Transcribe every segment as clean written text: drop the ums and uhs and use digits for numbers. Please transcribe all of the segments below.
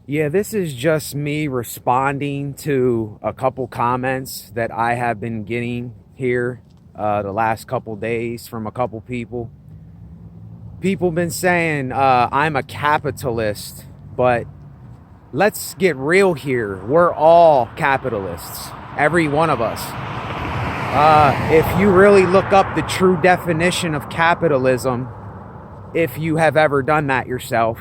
Yeah, this is just me responding to a couple comments that I have been getting here the last couple days from a couple people. People been saying I'm a capitalist, but let's get real here. We're all capitalists, every one of us. If you really look up the true definition of capitalism, if you have ever done that yourself,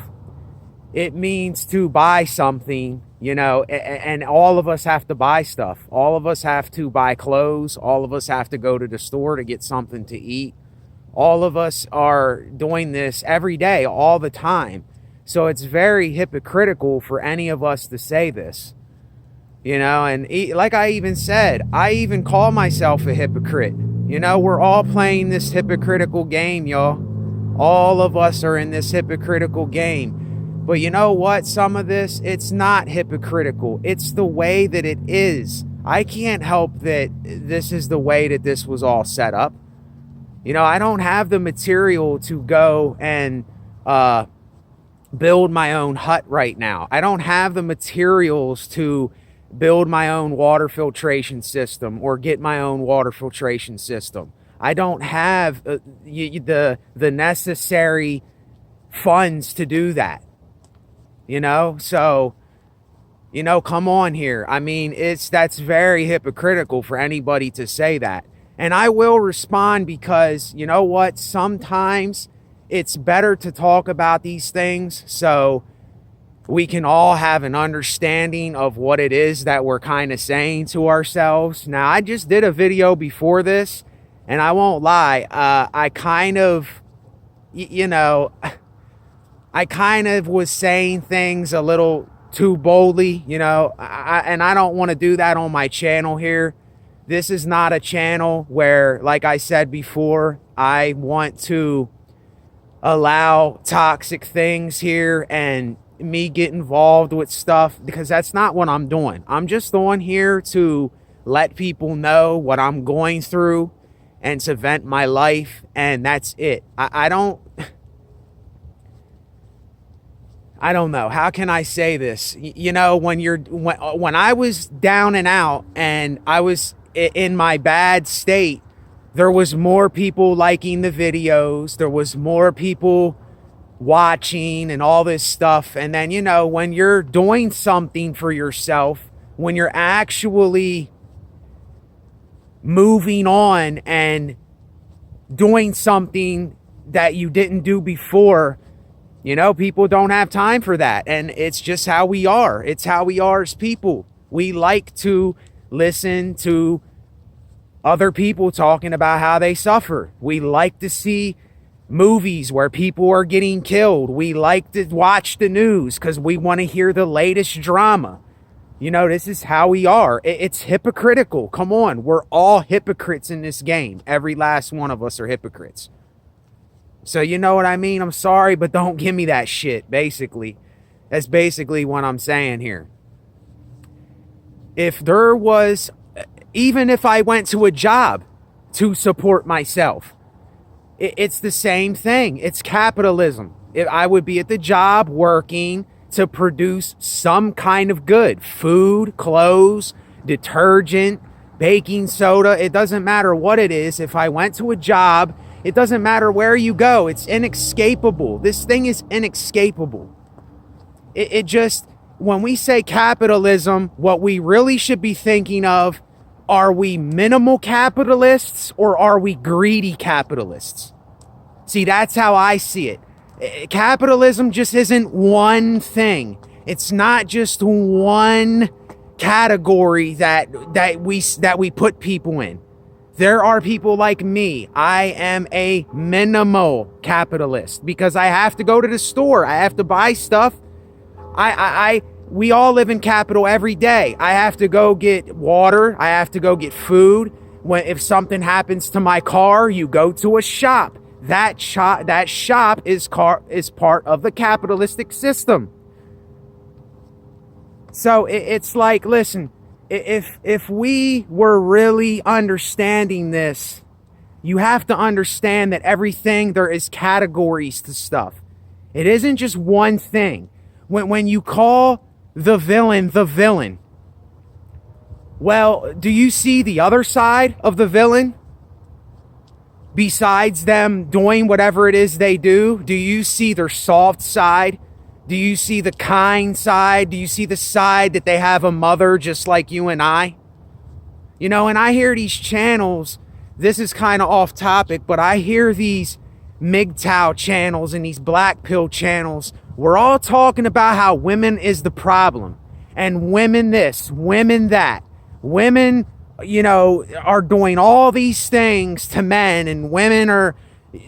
it means to buy something, and all of us have to buy stuff. All of us have to buy clothes. All of us have to go to the store to get something to eat. All of us are doing this every day, all the time. So it's very hypocritical for any of us to say this, and like I even said, I even call myself a hypocrite. We're all playing this hypocritical game, y'all. All of us are in this hypocritical game. But you know what? Some of this, it's not hypocritical. It's the way that it is. I can't help that this is the way that this was all set up. I don't have the material to go and build my own hut right now. I don't have the materials to build my own water filtration system or get my own water filtration system. I don't have the necessary funds to do that. So, come on here. I mean, that's very hypocritical for anybody to say that. And I will respond because, you know what? Sometimes it's better to talk about these things so we can all have an understanding of what it is that we're kind of saying to ourselves. Now, I just did a video before this, and I won't lie. I kind of was saying things a little too boldly, and I don't want to do that on my channel here. This is not a channel where, like I said before, I want to allow toxic things here and me get involved with stuff, because that's not what I'm doing. I'm just on here to let people know what I'm going through and to vent my life, and that's it. I don't know. How can I say this? When I was down and out and I was in my bad state, there was more people liking the videos. There was more people watching and all this stuff. And then, when you're doing something for yourself, when you're actually moving on and doing something that you didn't do before, people don't have time for that. And it's just how we are. It's how we are as people. We like to listen to other people talking about how they suffer. We like to see movies where people are getting killed. We like to watch the news because we want to hear the latest drama. This is how we are. It's hypocritical. Come on. We're all hypocrites in this game. Every last one of us are hypocrites. So you know what I mean? I'm sorry, but don't give me that shit, basically. That's basically what I'm saying here. Even if I went to a job to support myself, it's the same thing. It's capitalism. I would be at the job working to produce some kind of good. Food, clothes, detergent, baking soda. It doesn't matter what it is. If I went to a job, it doesn't matter where you go. It's inescapable. This thing is inescapable. When we say capitalism, what we really should be thinking of, are we minimal capitalists or are we greedy capitalists? See, that's how I see it. Capitalism just isn't one thing. It's not just one category that we put people in. There are people like me. I am a minimal capitalist because I have to go to the store. I have to buy stuff. We all live in capital every day. I have to go get water. I have to go get food. If something happens to my car, you go to a shop. That shop is part of the capitalistic system. So it's like, listen, if we were really understanding this, you have to understand that everything, there is categories to stuff. It isn't just one thing. When you call the villain the villain. Well, do you see the other side of the villain? Besides them doing whatever it is they do, do you see their soft side? Do you see the kind side? Do you see the side that they have a mother just like you and I? You know, and I hear these channels, this is kind of off topic, but I hear these MGTOW channels and these black pill channels. We're all talking about how women is the problem, and women this, women that. Women, you know, are doing all these things to men, and women are,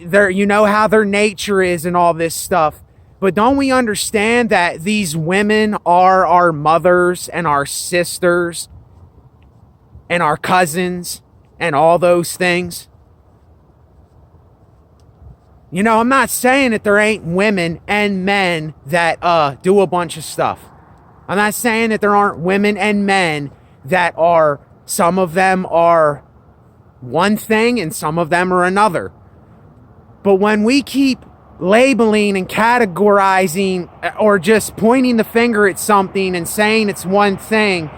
they're, you know how their nature is and all this stuff. But don't we understand that these women are our mothers and our sisters and our cousins and all those things? You know, I'm not saying that there ain't women and men that do a bunch of stuff. I'm not saying that there aren't women and men that are, some of them are one thing and some of them are another. But when we keep labeling and categorizing or just pointing the finger at something and saying it's one thing,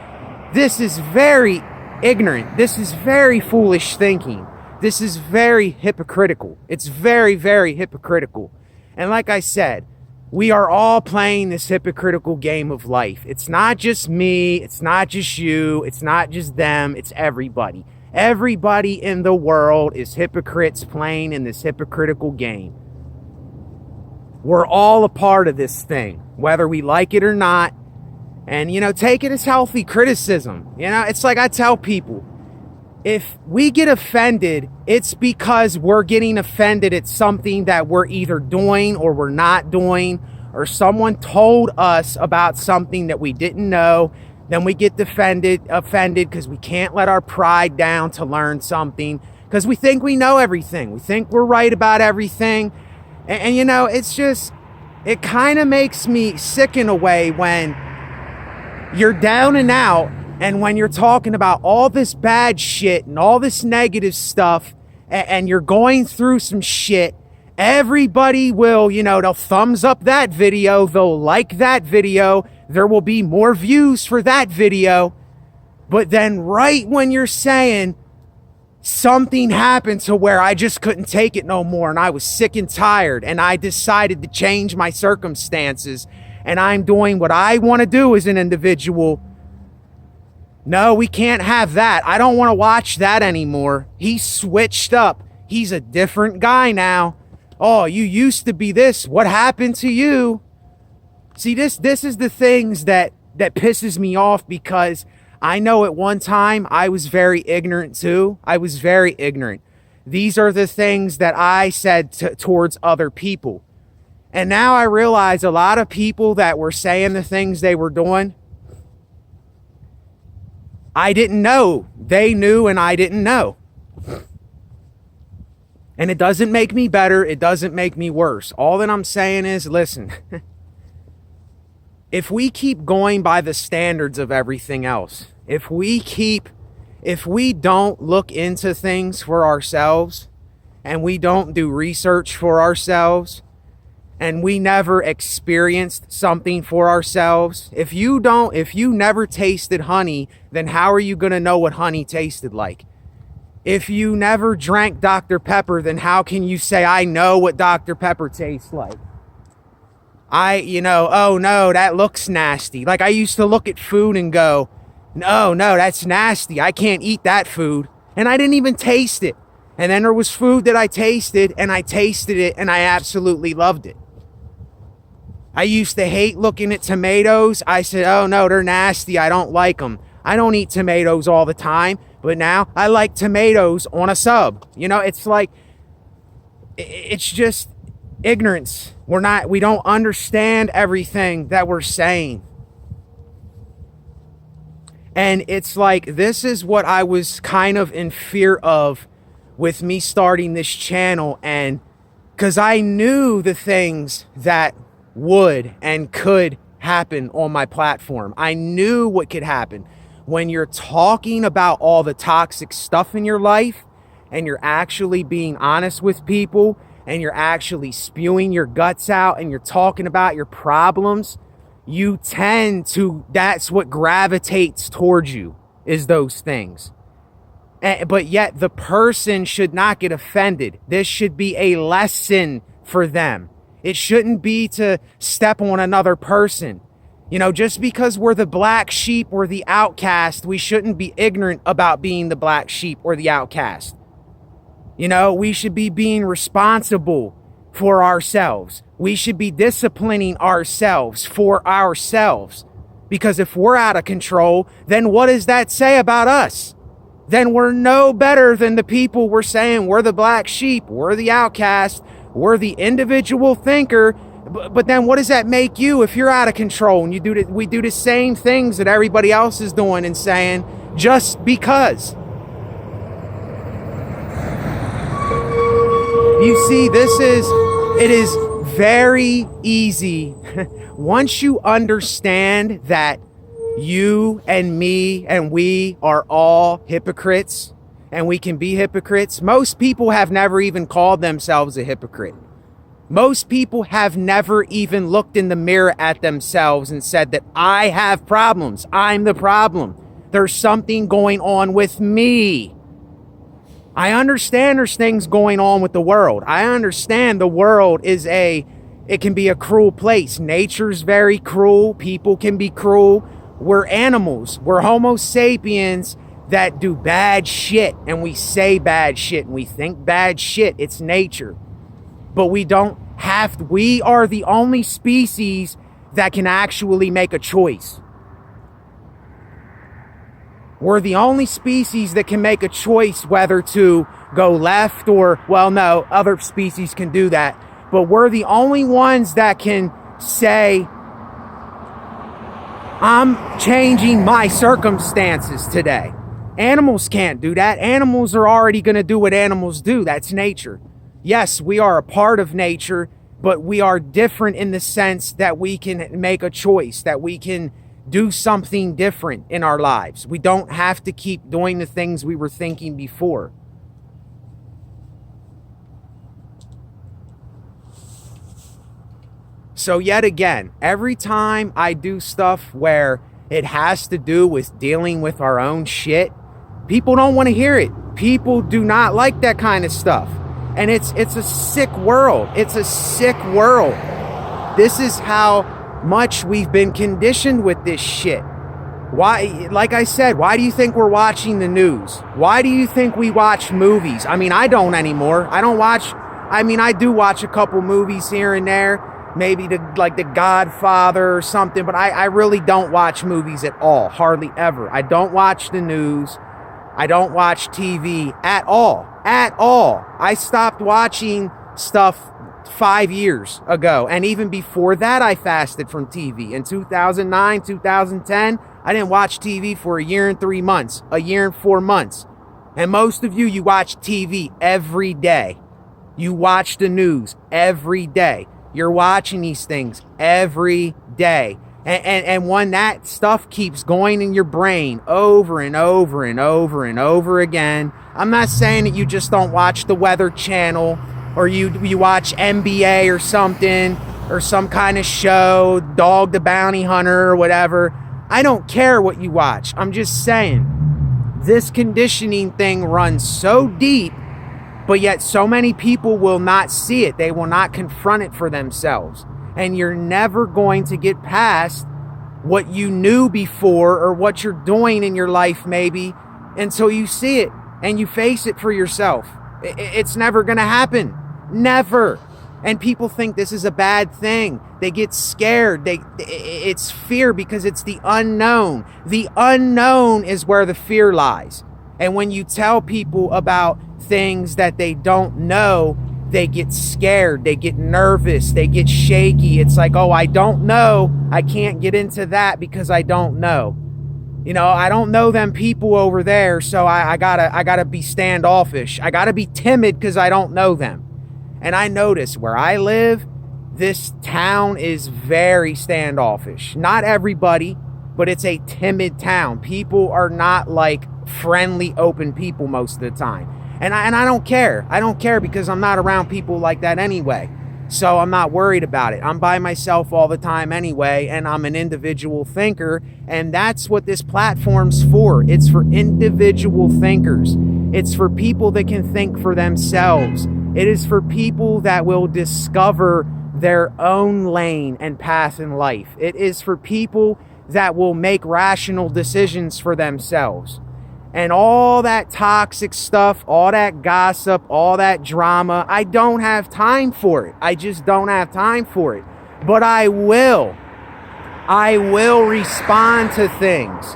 this is very ignorant. This is very foolish thinking. This is very hypocritical. It's very, very hypocritical. And like I said, we are all playing this hypocritical game of life. It's not just me. It's not just you. It's not just them. It's everybody. Everybody in the world is hypocrites playing in this hypocritical game. We're all a part of this thing, whether we like it or not. And, you know, take it as healthy criticism. You know, it's like I tell people, if we get offended, it's because we're getting offended at something that we're either doing or we're not doing, or someone told us about something that we didn't know. Then we get offended because we can't let our pride down to learn something, because we think we know everything. We think we're right about everything. And you know, it's just, it kind of makes me sick in a way when you're down and out, and when you're talking about all this bad shit and all this negative stuff, and you're going through some shit, everybody will, you know, they'll thumbs up that video, they'll like that video, there will be more views for that video. But then right when you're saying something happened to where I just couldn't take it no more, and I was sick and tired, and I decided to change my circumstances, and I'm doing what I want to do as an individual, no, we can't have that. I don't want to watch that anymore. He's switched up. He's a different guy now. Oh, you used to be this. What happened to you? See, this is the things that pisses me off, because I know at one time I was very ignorant too. I was very ignorant. These are the things that I said towards other people. And now I realize a lot of people that were saying the things they were doing, I didn't know. They knew and I didn't know. And it doesn't make me better. It doesn't make me worse. All that I'm saying is, listen, if we keep going by the standards of everything else, if we don't look into things for ourselves, and we don't do research for ourselves, and we never experienced something for ourselves, if you never tasted honey, then how are you going to know what honey tasted like? If you never drank Dr. Pepper, then how can you say, I know what Dr. Pepper tastes like? Oh no, that looks nasty. Like I used to look at food and go, no, that's nasty. I can't eat that food. And I didn't even taste it. And then there was food that I tasted, and I tasted it, and I absolutely loved it. I used to hate looking at tomatoes. I said, oh no, they're nasty. I don't like them. I don't eat tomatoes all the time, but now I like tomatoes on a sub. You know, it's like, it's just ignorance. We don't understand everything that we're saying. And it's like, this is what I was kind of in fear of with me starting this channel. And because I knew the things that would and could happen on my platform. I knew what could happen when you're talking about all the toxic stuff in your life, and you're actually being honest with people, and you're actually spewing your guts out, and you're talking about your problems. you tend to, that's what gravitates towards you, is those things. But yet the person should not get offended. This should be a lesson for them. It shouldn't be to step on another person. You know, just because we're the black sheep or the outcast, we shouldn't be ignorant about being the black sheep or the outcast. You know, we should be being responsible for ourselves. We should be disciplining ourselves for ourselves. Because if we're out of control, then what does that say about us? Then we're no better than the people we're saying we're the black sheep, we're the outcast, we're the individual thinker. But then what does that make you if you're out of control and we do the same things that everybody else is doing and saying just because? You see, it is very easy once you understand that you and me and we are all hypocrites and we can be hypocrites. Most people have never even called themselves a hypocrite. Most people have never even looked in the mirror at themselves and said that I have problems. I'm the problem. There's something going on with me. I understand there's things going on with the world. I understand the world it can be a cruel place. Nature's very cruel. People can be cruel. We're animals. We're Homo sapiens that do bad shit, and we say bad shit and we think bad shit. It's nature. But we are the only species that can actually make a choice. We're the only species that can make a choice whether to go left or, well, no, other species can do that. But we're the only ones that can say, I'm changing my circumstances today. Animals can't do that. Animals are already going to do what animals do. That's nature. Yes, we are a part of nature, but we are different in the sense that we can make a choice, that we can do something different in our lives. We don't have to keep doing the things we were thinking before. So yet again, every time I do stuff where it has to do with dealing with our own shit, people don't want to hear it. People do not like that kind of stuff. And it's a sick world. It's a sick world. This is how much we've been conditioned with this shit. Why, like I said, why do you think we're watching the news? Why do you think we watch movies? I mean, I don't anymore. I do watch a couple movies here and there. Maybe like The Godfather or something, but I really don't watch movies at all, hardly ever. I don't watch the news. I don't watch TV at all, I stopped watching stuff 5 years ago, and even before that, I fasted from TV. In 2009, 2010, I didn't watch TV for a year and 3 months, a year and 4 months. And most of you watch TV every day. You watch the news every day. You're watching these things every day. And when that stuff keeps going in your brain over and over and over and over again, I'm not saying that you just don't watch the Weather Channel or you watch NBA or something or some kind of show, Dog the Bounty Hunter or whatever. I don't care what you watch. I'm just saying this conditioning thing runs so deep, but yet so many people will not see it. They will not confront it for themselves. And you're never going to get past what you knew before or what you're doing in your life maybe until you see it and you face it for yourself. It's never going to happen. Never. And people think this is a bad thing. They get scared. It's fear because it's the unknown. The unknown is where the fear lies. And when you tell people about things that they don't know, they get scared, they get nervous, they get shaky. It's like, oh, I don't know. I can't get into that because I don't know. You know, I don't know them people over there, so I gotta be standoffish. I gotta be timid because I don't know them. And I notice where I live, this town is very standoffish. Not everybody, but it's a timid town. People are not like friendly, open people most of the time. And I don't care. I don't care because I'm not around people like that anyway. So I'm not worried about it. I'm by myself all the time anyway, and I'm an individual thinker, and that's what this platform's for. It's for individual thinkers. It's for people that can think for themselves. It is for people that will discover their own lane and path in life. It is for people that will make rational decisions for themselves. And all that toxic stuff, all that gossip, all that drama, I don't have time for it. I just don't have time for it. But I will. I will respond to things.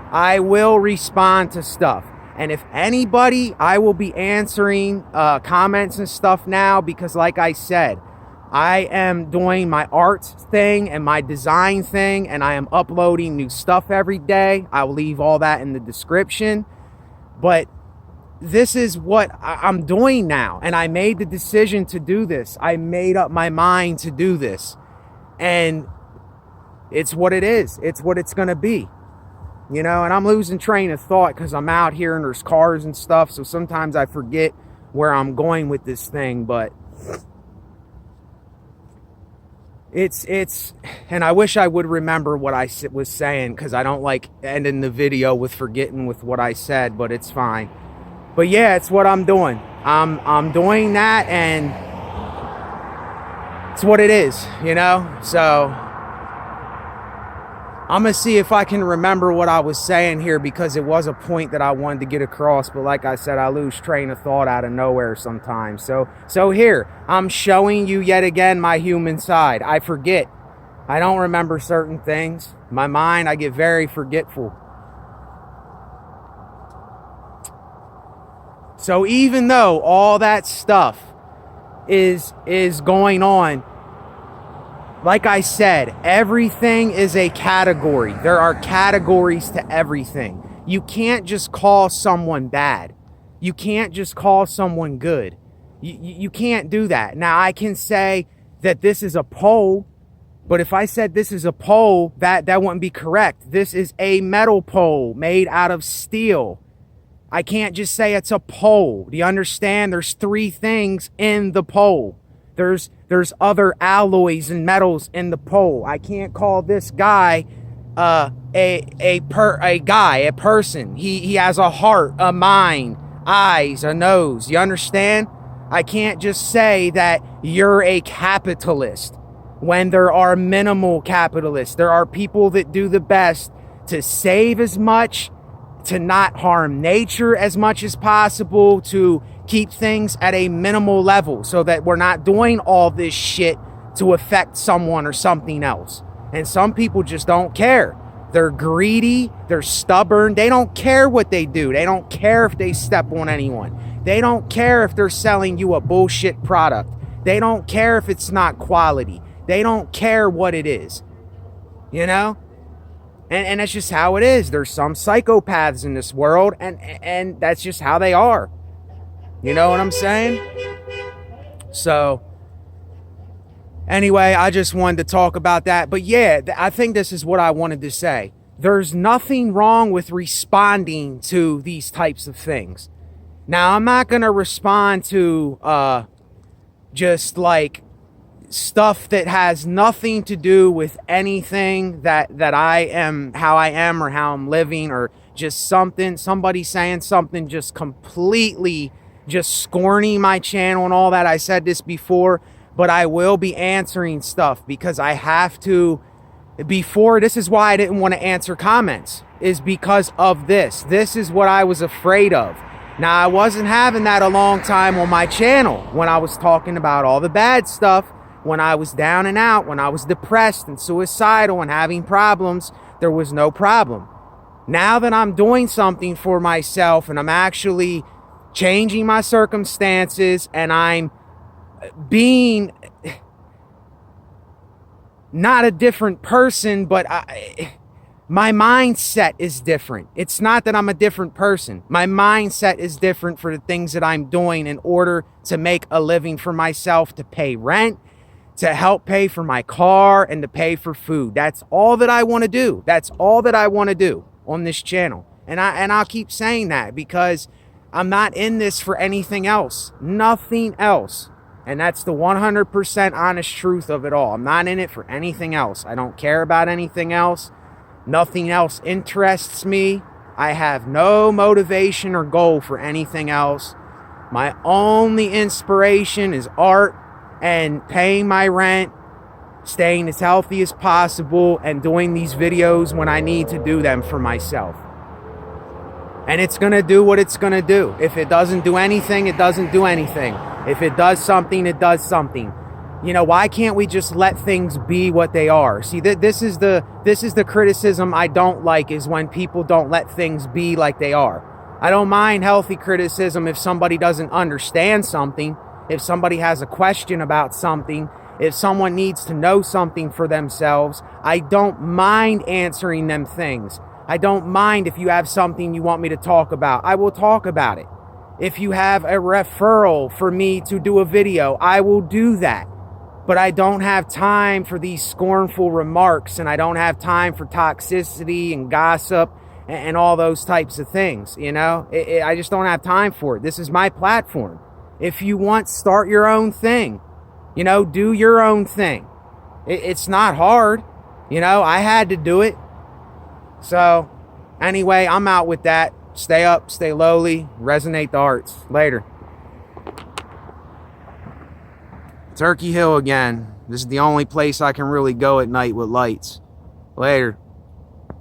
I will respond to stuff. And if anybody, I will be answering comments and stuff now, because like I said, I am doing my art thing and my design thing, and I am uploading new stuff every day. I'll leave all that in the description. But this is what I'm doing now, and I made the decision to do this. I made up my mind to do this, and it's what it is. It's what it's going to be. You know, and I'm losing train of thought because I'm out here and there's cars and stuff, so sometimes I forget where I'm going with this thing, but it's and I wish I would remember what I was saying, because I don't like ending the video with forgetting with what I said, but it's fine. But yeah, it's what I'm doing. I'm doing that, and it's what it is, you know? So I'm gonna see if I can remember what I was saying here, because it was a point that I wanted to get across, but like I said, I lose train of thought out of nowhere sometimes. So here, I'm showing you yet again my human side. I forget. I don't remember certain things. My mind, I get very forgetful. So even though all that stuff is going on, like I said, everything is a category. There are categories to everything. You can't just call someone bad. You can't just call someone good. You can't do that. Now, I can say that this is a pole, but if I said this is a pole, that wouldn't be correct. This is a metal pole made out of steel. I can't just say it's a pole. Do you understand? There's three things in the pole. There's other alloys and metals in the pole. I can't call this guy a person. He has a heart, a mind, eyes, a nose. You understand? I can't just say that you're a capitalist when there are minimal capitalists. There are people that do the best to save as much, to not harm nature as much as possible, to keep things at a minimal level so that we're not doing all this shit to affect someone or something else. And some people just don't care. They're greedy, they're stubborn, they don't care what they do. They don't care if they step on anyone. They don't care if they're selling you a bullshit product. They don't care if it's not quality. They don't care what it is. You know? And that's just how it is. There's some psychopaths in this world, and that's just how they are. You know what I'm saying? So, anyway, I just wanted to talk about that. But yeah, I think this is what I wanted to say. There's nothing wrong with responding to these types of things. Now, I'm not going to respond to just like stuff that has nothing to do with anything that I am, how I am, or how I'm living, or just somebody saying something just completely just scorning my channel and all that. I said this before, but I will be answering stuff because I have to. Before, this is why I didn't want to answer comments, is because of this. This is what I was afraid of. Now, I wasn't having that a long time on my channel when I was talking about all the bad stuff, when I was down and out, when I was depressed and suicidal and having problems. There was no problem. Now that I'm doing something for myself and I'm actually changing my circumstances and I'm being not a different person, but my mindset is different. It's not that I'm a different person. My mindset is different for the things that I'm doing in order to make a living for myself, to pay rent, to help pay for my car, and to pay for food. That's all that I want to do. That's all that I want to do on this channel. And I'll keep saying that because I'm not in this for anything else. Nothing else. And that's the 100% honest truth of it all. I'm not in it for anything else. I don't care about anything else. Nothing else interests me. I have no motivation or goal for anything else. My only inspiration is art and paying my rent, staying as healthy as possible, and doing these videos when I need to do them for myself. And it's going to do what it's going to do. If it doesn't do anything, it doesn't do anything. If it does something, it does something. You know, why can't we just let things be what they are? See, this is the criticism I don't like, is when people don't let things be like they are. I don't mind healthy criticism if somebody doesn't understand something, if somebody has a question about something, if someone needs to know something for themselves. I don't mind answering them things. I don't mind if you have something you want me to talk about. I will talk about it. If you have a referral for me to do a video, I will do that. But I don't have time for these scornful remarks, and I don't have time for toxicity and gossip and all those types of things. You know, I just don't have time for it. This is my platform. If you want, start your own thing. You know, do your own thing. It's not hard. You know, I had to do it. So, anyway, I'm out with that. Stay up, stay lowly, resonate the hearts. Later. Turkey Hill again. This is the only place I can really go at night with lights. Later.